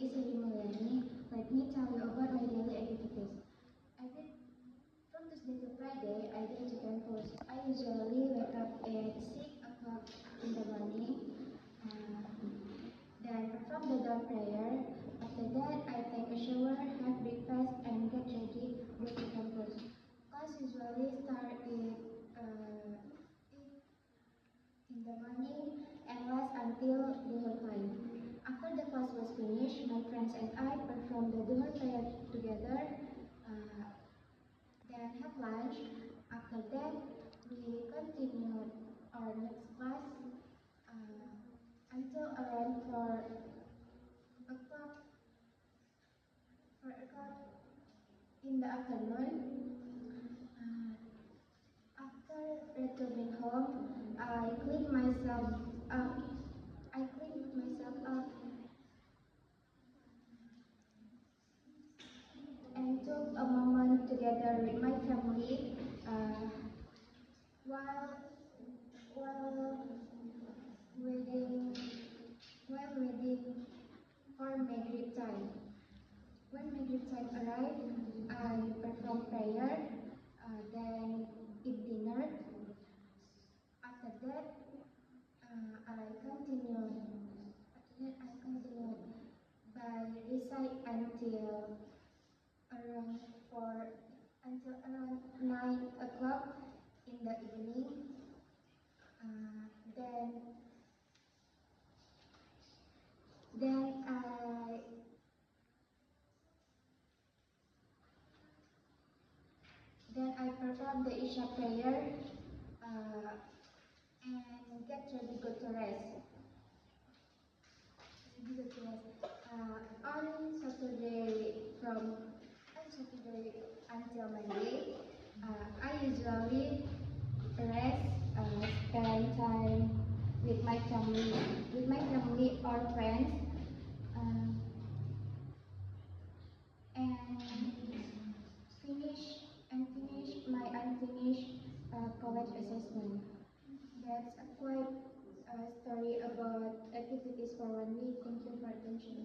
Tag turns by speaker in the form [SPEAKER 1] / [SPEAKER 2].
[SPEAKER 1] is Harimulani. Let me tell you about my daily activities. I did from Tuesday to Friday. I go to campus. I usually wake up at 6 o'clock in the morning. Then perform the dawn prayer. After that, I take a shower, have breakfast, and get ready go to campus. Class usually start at 8 in the morning and last until Duhur time. After the class was finished, my friends and I performed the Duhur prayer together, then have lunch. After that, we continued our next class until around 4 o'clock in the afternoon. After returning home, I cleaned myself up. And took a moment together with my family while waiting for Maghrib time. When Maghrib time arrived, I performed prayer, then eat dinner. After that, I continued by recite until around 9 o'clock in the evening. Then I perform the Isha prayer and get ready go to rest. On Saturday until Monday, I usually rest, spend time with my family or friends, and finish my unfinished college assessment. That's a quite story about activities for 1 week. Thank you for attention.